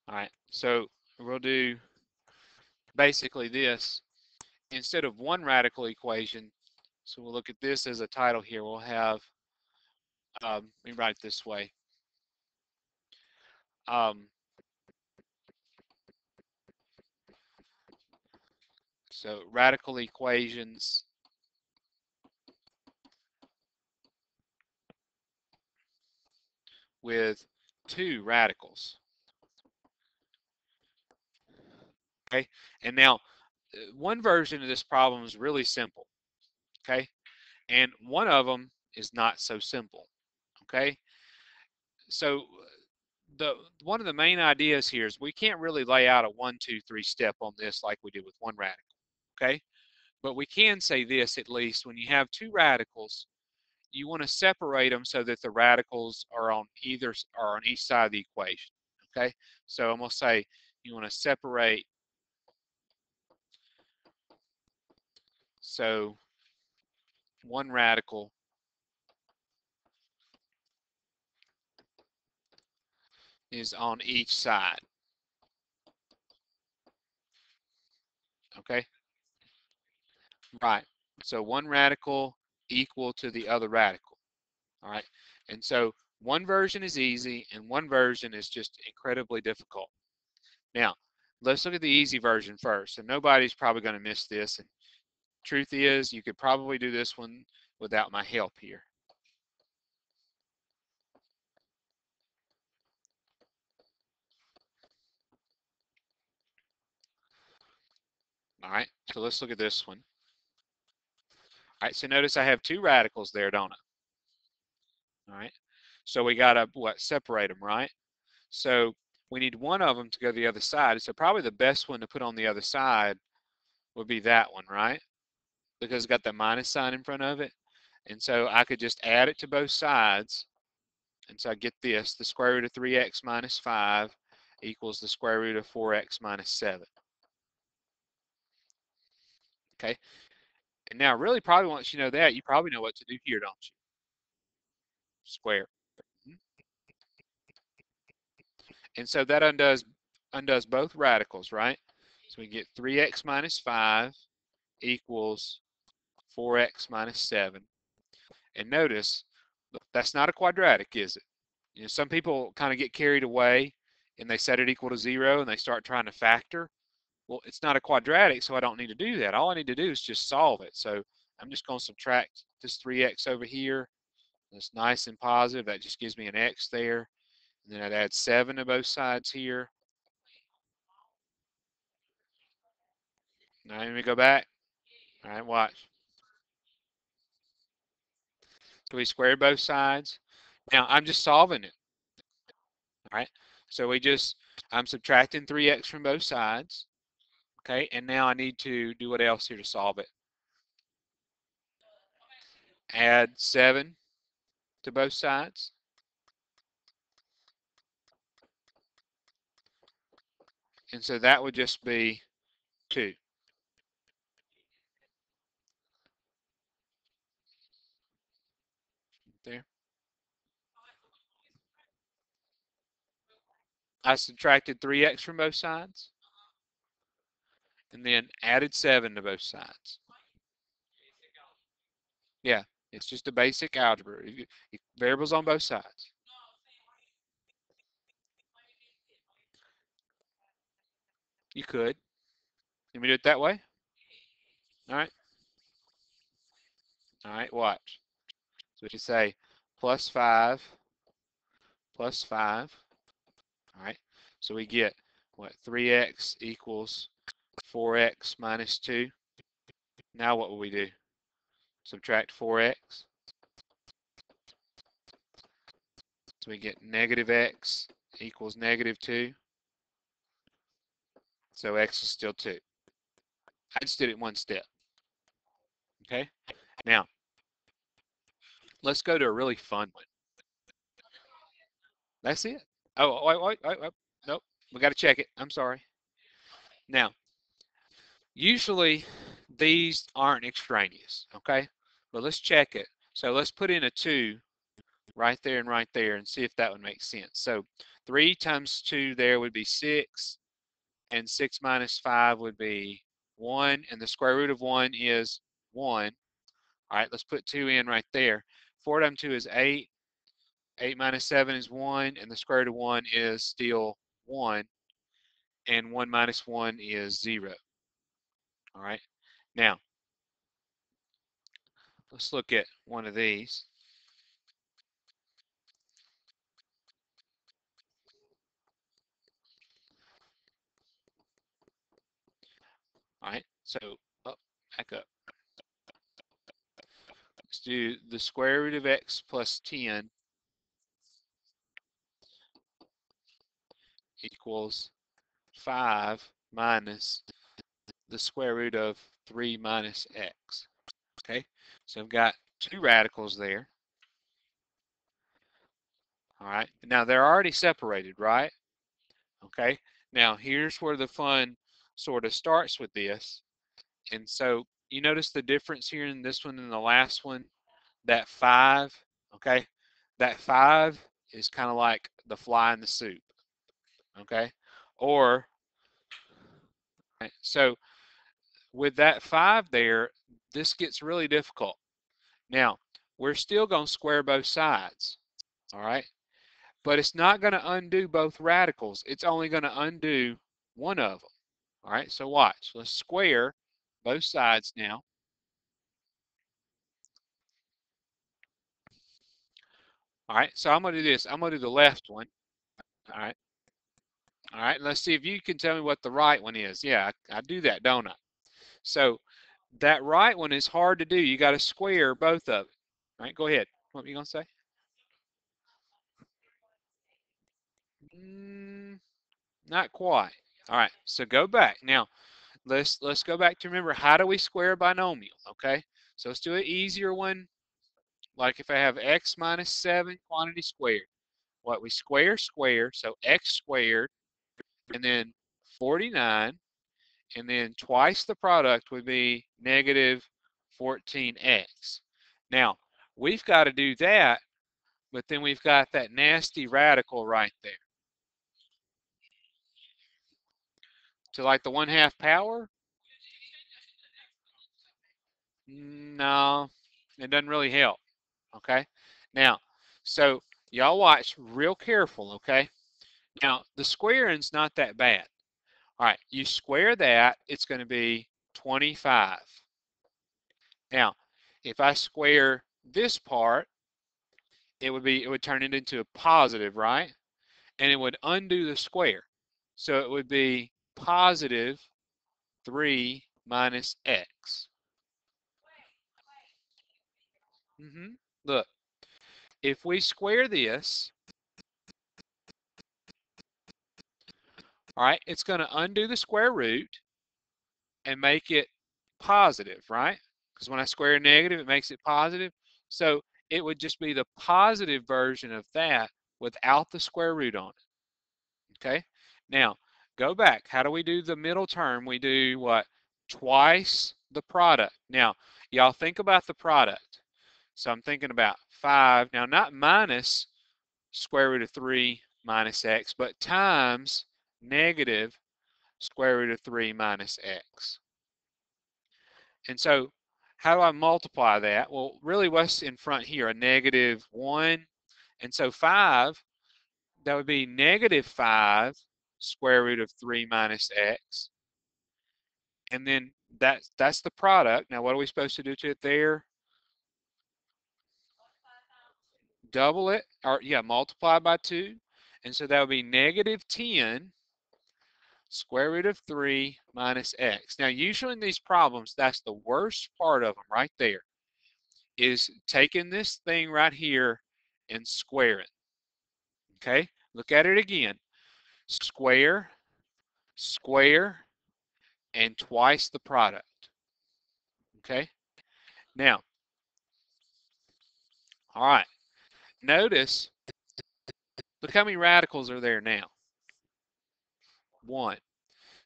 All right, so we'll do basically this. Instead of one radical equation, so we'll look at this as a title here. We'll have, let me write it this way. Um, so radical equations with two radicals. Okay, and now one version of this problem is really simple. Okay, and one of them is not so simple. Okay, so the one of the main ideas here is we can't really lay out a 1, 2, 3 step on this like we did with one radical. Okay, but we can say this at least: when you have two radicals, you want to separate them so that the radicals are on each side of the equation. Okay, so I'm going to say you want to separate so one radical is on each side. Okay, right. So one radical equal to the other radical. All right, and so one version is easy and one version is just incredibly difficult. Now, let's look at the easy version first. And nobody's probably going to miss this. And truth is, you could probably do this one without my help here. All right, so let's look at this one. All right, so notice I have two radicals there, don't I? All right, so we got to, what, separate them, right? So we need one of them to go to the other side. So probably the best one to put on the other side would be that one, right? Because it's got the minus sign in front of it. And so I could just add it to both sides. And so I get this: the square root of 3x minus 5 equals the square root of 4x minus 7. Okay, and now really probably once you know that, you probably know what to do here, don't you? Square. And so that undoes both radicals, right? So we get 3x minus 5 equals 4x minus 7. And notice, that's not a quadratic, is it? You know, some people kind of get carried away and they set it equal to 0 and they start trying to factor. Well, it's not a quadratic, so I don't need to do that. All I need to do is just solve it. So I'm just going to subtract this 3x over here. That's nice and positive. That just gives me an x there. And then I'd add 7 to both sides here. Now let me go back. All right, watch. So we squared both sides. Now I'm just solving it. All right. So I'm subtracting 3x from both sides. Okay, and now I need to do what else here to solve it? Add 7 to both sides. And so that would just be 2. There. I subtracted 3x from both sides and then added 7 to both sides. Yeah, it's just a basic algebra. Variables on both sides. You could. Let me do it that way. All right. All right, watch. So we say plus 5 plus 5. All right. So we get what? 3x equals 4x minus 2. Now what will we do? Subtract 4x. So we get negative x equals negative 2. So x is still 2. I just did it one step. Okay. Now, let's go to a really fun one. That's it. Oh, wait. Nope. We got to check it. I'm sorry. Now, usually these aren't extraneous. Okay. But let's check it. So let's put in a 2 right there and right there and see if that would make sense. So 3 times 2 there would be 6, and 6 minus 5 would be 1, and the square root of 1 is 1. All right, let's put 2 in right there. 4 times 2 is 8. 8 minus 7 is 1, and the square root of 1 is still 1, and 1 minus 1 is 0. All right, now let's look at one of these. All right, so back up. Let's do the square root of x plus 10 equals 5 minus the square root of 3 minus x. Okay, so I've got two radicals there. All right, now they're already separated, right? Okay, now here's where the fun sort of starts with this. And so you notice the difference here in this one and the last one, that 5, okay? That 5 is kind of like the fly in the soup, okay? Or, so with that 5 there, this gets really difficult. Now, we're still going to square both sides, all right? But it's not going to undo both radicals. It's only going to undo one of them, all right? So watch. Let's square both sides now. All right, so I'm going to do this. I'm going to do the left one, all right? All right, let's see if you can tell me what the right one is. Yeah, I do that, don't I? So that right one is hard to do. You got to square both of it. All right, go ahead. What were you going to say? Mm, not quite. All right, so go back. Now, let's go back to remember, how do we square a binomial, okay? So let's do an easier one, like if I have x minus 7 quantity squared. What we square, so x squared, and then 49, and then twice the product would be negative 14x. Now, we've got to do that, but then we've got that nasty radical right there. To like the 1/2 power? No, it doesn't really help, okay? Now, so y'all watch real careful, okay? Now, the squaring's not that bad. All right, you square that, it's going to be 25. Now, if I square this part, it would turn it into a positive, right? And it would undo the square. So it would be positive 3 minus x. Look, if we square this, all right, it's going to undo the square root and make it positive, right? Because when I square a negative, it makes it positive. So it would just be the positive version of that without the square root on it, okay? Now, go back. How do we do the middle term? We do what? Twice the product. Now, y'all think about the product. So I'm thinking about 5. Now, not minus square root of 3 minus x, but times negative square root of 3 minus x. And so how do I multiply that? Well, really what's in front here? A negative 1. And so 5, that would be negative 5 square root of 3 minus x. And then that's the product. Now what are we supposed to do to it there? Double it, or yeah, multiply by 2. And so that would be negative 10 square root of 3 minus x. Now usually in these problems, that's the worst part of them right there, is taking this thing right here and square it. Okay, look at it again. Square, square, and twice the product. Okay, now, all right, notice, look how many radicals are there now. 1.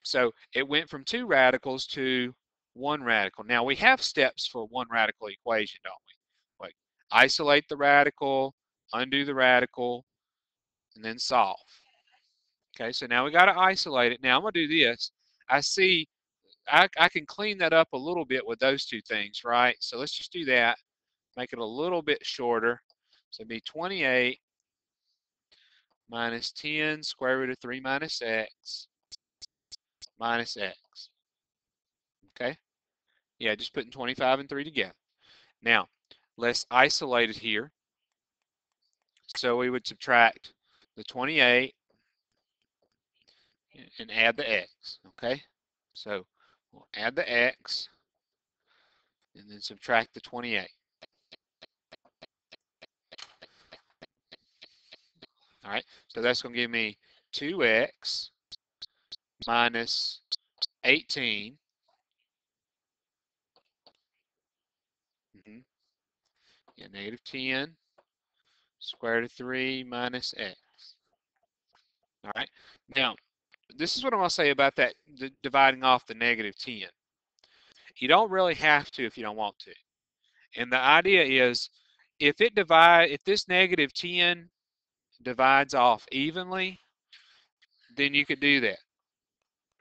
So it went from 2 radicals to 1 radical. Now we have steps for 1 radical equation, don't we? Like isolate the radical, undo the radical, and then solve. Okay, so now we got to isolate it. Now I'm going to do this. I see I can clean that up a little bit with those two things, right? So let's just do that. Make it a little bit shorter. So it'd be 28 minus 10 square root of 3 minus x minus x. Okay? Yeah, just putting 25 and 3 together. Now, let's isolate it here. So we would subtract the 28 and add the x. Okay? So we'll add the x and then subtract the 28. All right, so that's going to give me 2x minus 18. Yeah, negative 10 square root of 3 minus x. All right, now this is what I'm going to say about that dividing off the negative 10. You don't really have to if you don't want to. And the idea is if this negative 10 divides off evenly, then you could do that.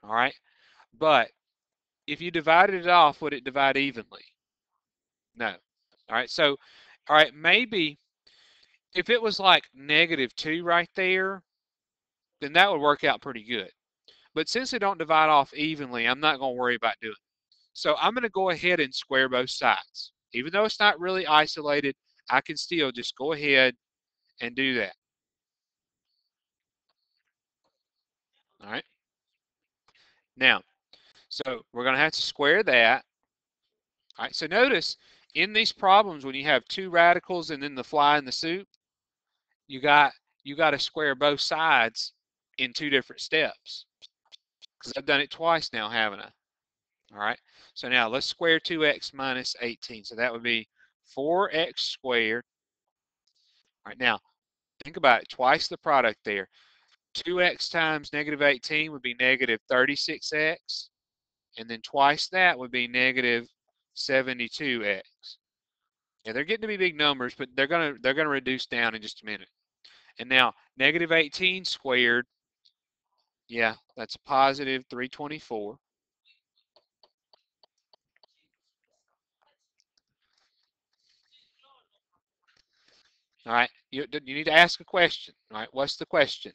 All right, but if you divided it off, would it divide evenly? No. All right, so, all right, maybe if it was like negative 2 right there, then that would work out pretty good. But since they don't divide off evenly, I'm not going to worry about doing it. So I'm going to go ahead and square both sides. Even though it's not really isolated, I can still just go ahead and do that. All right. Now, so we're going to have to square that. All right, so notice in these problems when you have two radicals and then the fly in the soup, you got to square both sides in two different steps. Because I've done it twice now, haven't I? All right, so now let's square 2x minus 18. So that would be 4x squared. All right, now think about it, twice the product there. 2x times negative 18 would be negative 36x, and then twice that would be negative 72x. Yeah, they're getting to be big numbers, but they're gonna reduce down in just a minute. And now negative 18 squared, yeah, that's a positive 324. All right, you need to ask a question. All right, what's the question?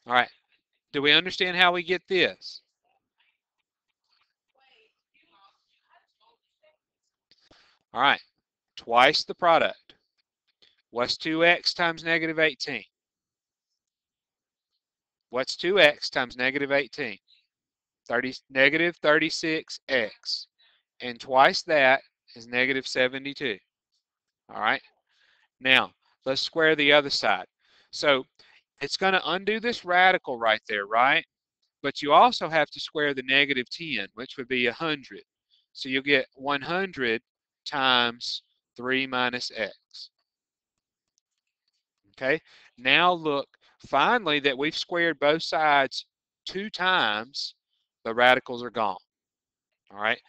All right, do we understand how we get this? All right, twice the product. What's 2x times negative 18? What's 2x times negative 18? Negative 36x. And twice that is negative 72. All right, now let's square the other side. So it's going to undo this radical right there, right? But you also have to square the negative 10, which would be 100. So you'll get 100 times 3 minus x. Okay, now look, finally that we've squared both sides 2 times, the radicals are gone. All right.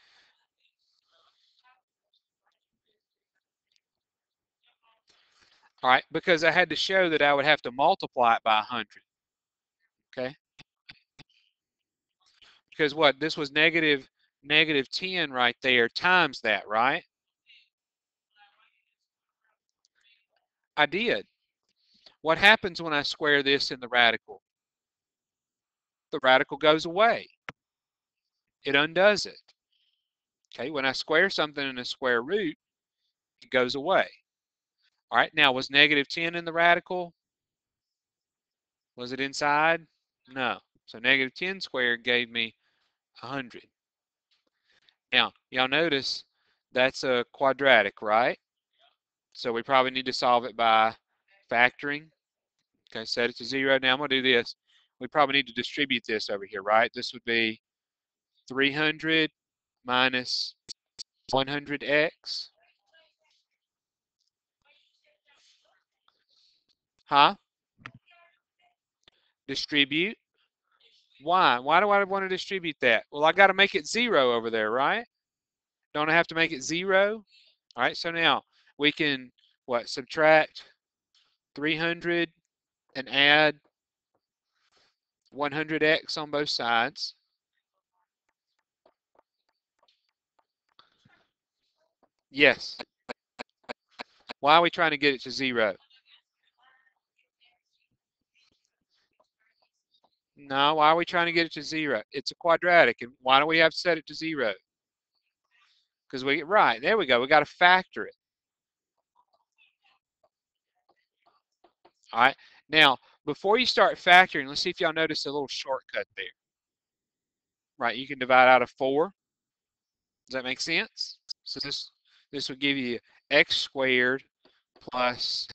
All right, because I had to show that I would have to multiply it by 100. Okay. Because what? This was negative 10 right there times that, right? I did. What happens when I square this in the radical? The radical goes away. It undoes it. Okay, when I square something in a square root, it goes away. All right, now was negative 10 in the radical? Was it inside? No. So negative 10 squared gave me 100. Now, y'all notice that's a quadratic, right? So we probably need to solve it by factoring. Okay, set it to 0. Now I'm going to do this. We probably need to distribute this over here, right? This would be 300 minus 100x. Huh? Distribute. Why? Why do I want to distribute that? Well, I got to make it 0 over there, right? Don't I have to make it 0? All right, so now we can, what, subtract 300 and add 100x on both sides. Yes. Why are we trying to get it to 0? No, why are we trying to get it to 0? It's a quadratic, and why do we have to set it to 0? Because we get right. There we go. We got to factor it. All right. Now, before you start factoring, let's see if y'all notice a little shortcut there. Right. You can divide out of 4. Does that make sense? So this would give you x squared plus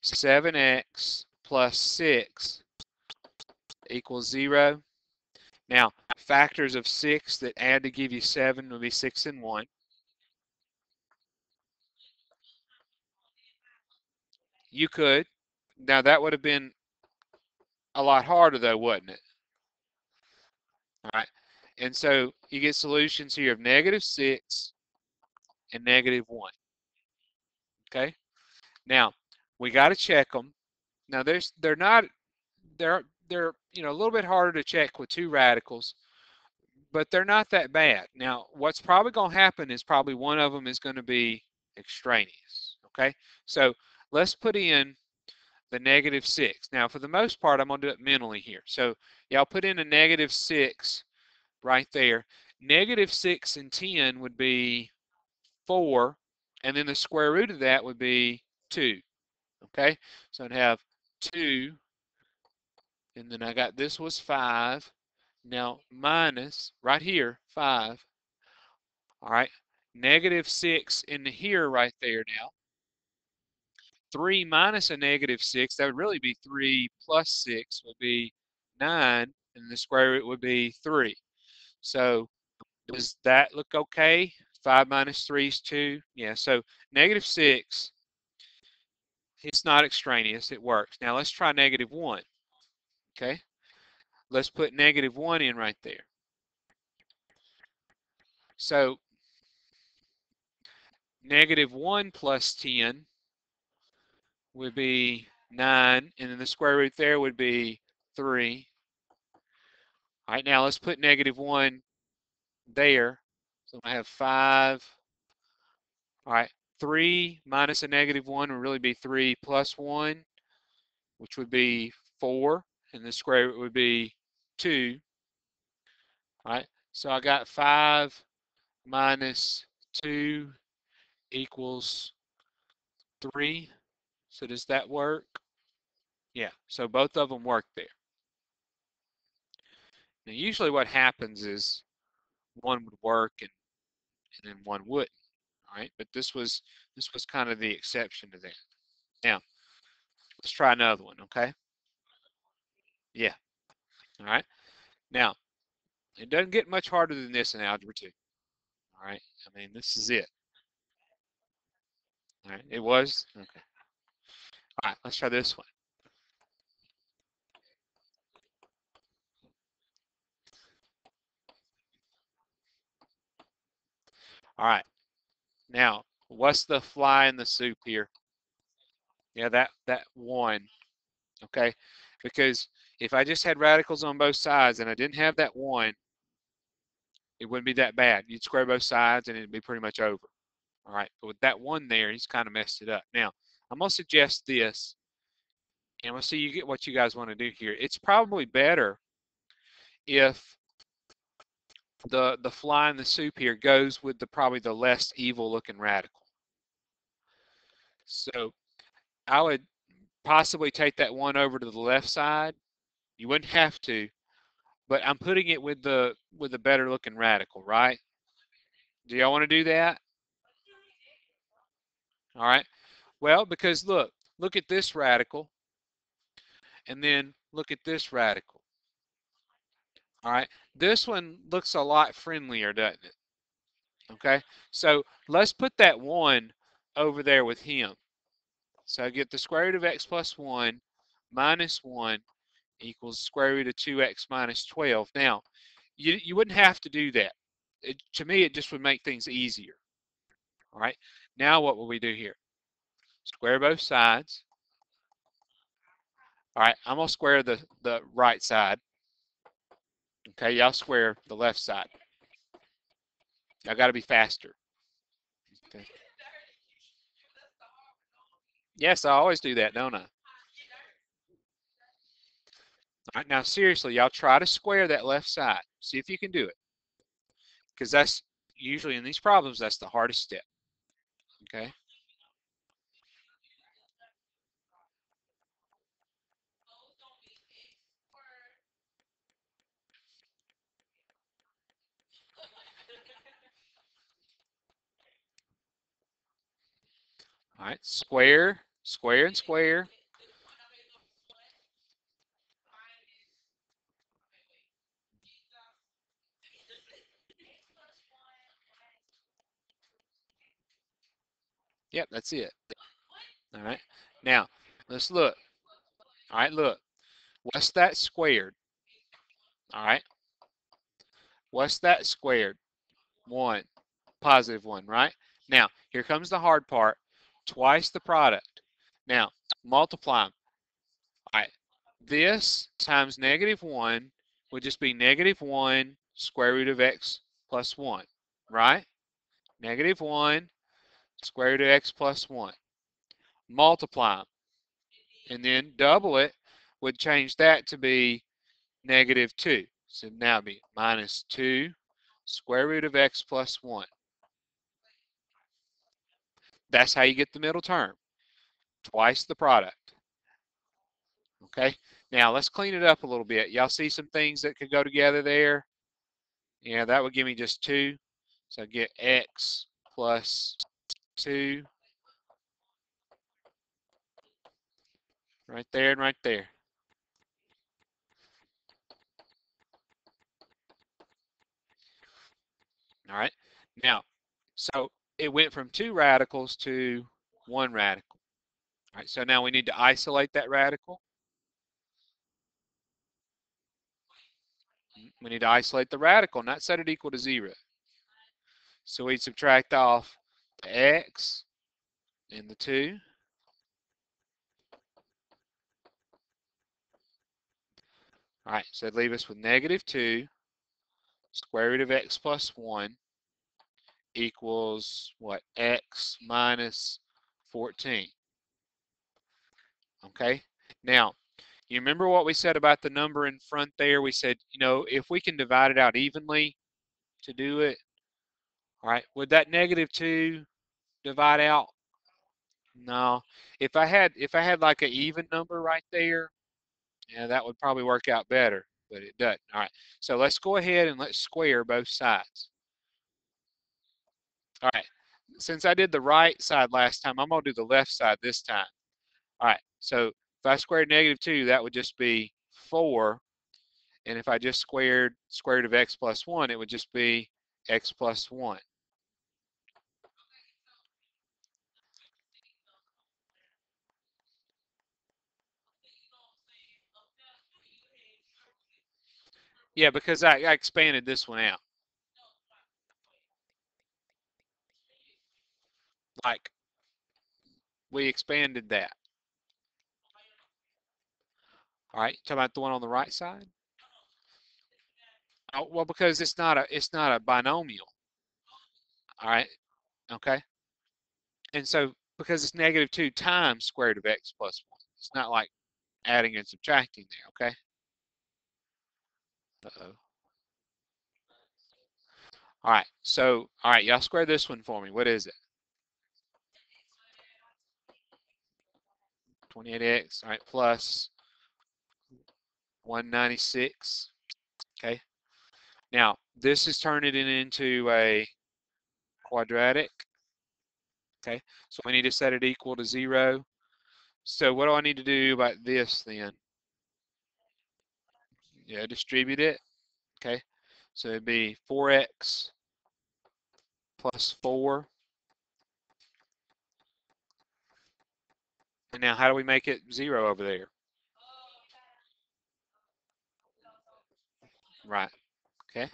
7x plus 6 equals 0. Now, factors of 6 that add to give you 7 would be 6 and 1. You could. Now, that would have been a lot harder, though, wouldn't it? All right. And so you get solutions here of -6 and -1. Okay. Now, we got to check them. Now, they're not, they're a little bit harder to check with 2 radicals, but they're not that bad. Now, what's probably going to happen is probably one of them is going to be extraneous. Okay. So let's put in the -6. Now, for the most part, I'm going to do it mentally here. So y'all put in a -6 right there. -6 and 10 would be 4, and then the square root of that would be 2. Okay, so I'd have 2, and then I got this was 5. Now minus right here 5. All right, -6 in here right there now. 3 minus a -6, that would really be 3 plus 6 would be 9, and the square root would be 3. So does that look okay? 5 minus 3 is 2. Yeah, so -6, it's not extraneous, it works. Now let's try -1. Okay, let's put -1 in right there. So -1 plus 10 would be 9, and then the square root there would be 3. All right, now let's put -1 there. So I have 5. All right, 3 minus a -1 would really be 3 plus 1, which would be 4, and the square root would be 2. All right, so I got 5 minus 2 equals 3. So does that work? Yeah, so both of them work there. Now usually what happens is one would work and then one wouldn't. All right, but this was kind of the exception to that. Now let's try another one, okay? Yeah. All right. Now it doesn't get much harder than this in algebra 2. All right. I mean, this is it. All right. It was okay. All right. Let's try this one. All right. Now, what's the fly in the soup here? Yeah, that 1. Okay. Because if I just had radicals on both sides and I didn't have that 1, it wouldn't be that bad. You'd square both sides and it'd be pretty much over. All right, but with that 1 there, he's kind of messed it up. Now, I'm going to suggest this, and we'll see you get what you guys want to do here. It's probably better if the fly in the soup here goes with probably the less evil looking radical. So I would possibly take that 1 over to the left side. You wouldn't have to, but I'm putting it with the better looking radical, right? Do y'all want to do that? All right. Well, because look at this radical, and then look at this radical. All right. This one looks a lot friendlier, doesn't it? Okay. So let's put that 1 over there with him. So I get the square root of x plus 1 minus 1 equals square root of 2x minus 12. Now, you wouldn't have to do that. To me, it just would make things easier. All right. Now what will we do here? Square both sides. All right, I'm going to square the right side. Okay, y'all square the left side. Y'all got to be faster. Okay. Yes, I always do that, don't I? All right, now seriously, y'all try to square that left side. See if you can do it. Because that's usually in these problems, that's the hardest step. Okay. All right, square, square, and square. Yep, that's it. All right. Now, let's look. All right, look. What's that squared? All right. What's that squared? 1, positive 1, right? Now, here comes the hard part. Twice the product. Now, multiply them. All right. This times -1 would just be -1 square root of x plus 1, right? -1 square root of x plus 1. Multiply them. And then double it would change that to be -2. So now it'd be -2 square root of x plus 1. That's how you get the middle term. Twice the product. Okay? Now let's clean it up a little bit. Y'all see some things that could go together there? Yeah, that would give me just 2. So I get x plus 2 right there and right there. All right? Now, so it went from 2 radicals to 1 radical. All right, so now we need to isolate that radical. We need to isolate the radical, not set it equal to 0. So we subtract off the x and the 2. All right, so it'd leave us with -2 square root of x plus 1 equals what? X minus 14. Okay, now you remember what we said about the number in front there? We said, if we can divide it out evenly to do it, all right, would that -2 divide out? No. If I had like an even number right there, yeah, that would probably work out better, but it doesn't. All right, so let's go ahead and let's square both sides. All right, since I did the right side last time, I'm going to do the left side this time. All right, so if I squared -2, that would just be 4. And if I just squared square root of x plus 1, it would just be x plus 1. Yeah, because I expanded this one out. Like, we expanded that. All right, talking about the one on the right side? Oh, well, because it's not a binomial. All right, okay. And so because it's -2 times square root of x plus 1, it's not like adding and subtracting there, okay? Uh-oh. All right, so, all right, y'all square this one for me. What is it? 28x, all right, plus 196, okay? Now, this is turning it into a quadratic, okay? So we need to set it equal to 0. So what do I need to do about this then? Yeah, distribute it, okay? So it'd be 4x plus 4. And now how do we make it 0 over there? Right, okay?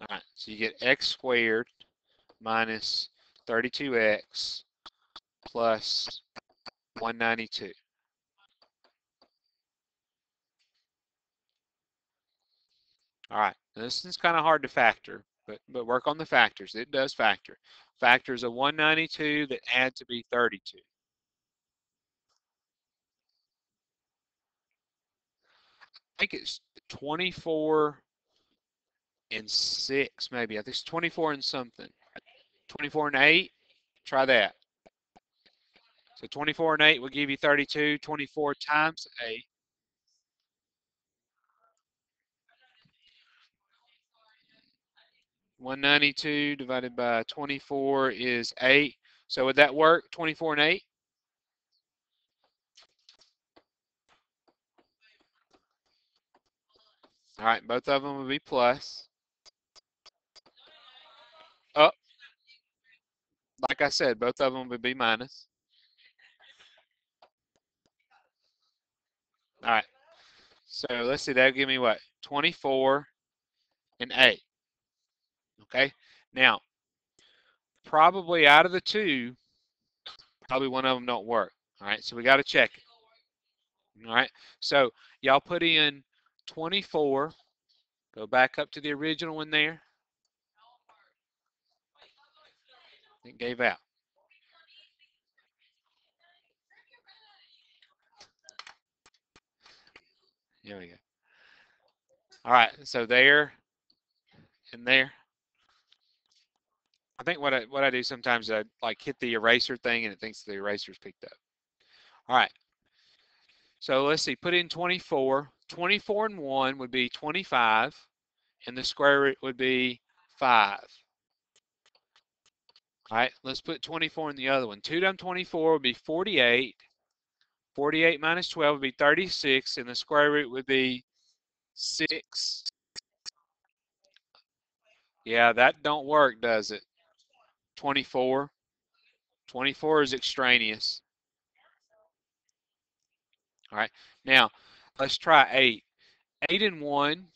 All right, so you get x squared minus 32x plus 192. All right, now this is kind of hard to factor, but work on the factors. It does factor. Factors of 192 that add to be 32. I think it's 24 and 6, maybe. I think it's 24 and something. 24 and 8. Try that. So 24 and 8 will give you 32. 24 times 8. 192 divided by 24 is 8. So would that work? 24 and 8? All right, both of them would be plus. Oh, like I said, both of them would be minus. All right, so let's see, that'll give me what? 24 and 8. Okay, now, probably out of the two, probably one of them don't work. All right, so we got to check it. All right, so y'all put in 24. Go back up to the original one there. It gave out. Here we go. All right, so there and there. I think what I do sometimes, I like hit the eraser thing and it thinks the eraser's picked up. All right, so let's see, put in 24. 24 and 1 would be 25, and the square root would be 5. All right, let's put 24 in the other one. 2 times 24 would be 48. 48 minus 12 would be 36, and the square root would be 6. Yeah, that don't work, does it? 24. 24 is extraneous. All right, now let's try 8. 8 and 1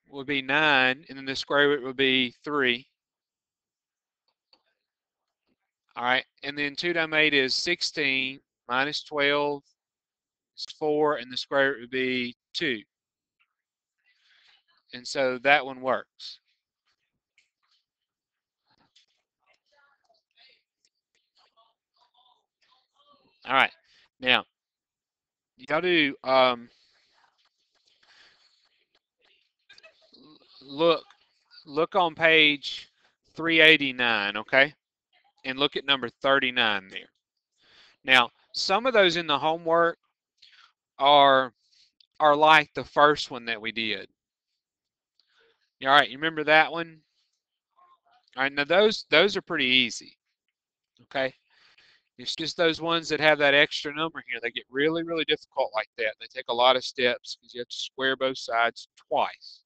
would be 9, and then the square root would be 3. All right, and then 2 times 8 is 16, minus 12 is 4, and the square root would be 2. And so that one works. All right, now y'all do look on page 389, okay, and look at number 39 there. Now some of those in the homework are like the first one that we did. All right, you remember that one? All right, now those are pretty easy. Okay, it's just those ones that have that extra number here. They get really, really difficult like that. They take a lot of steps because you have to square both sides twice.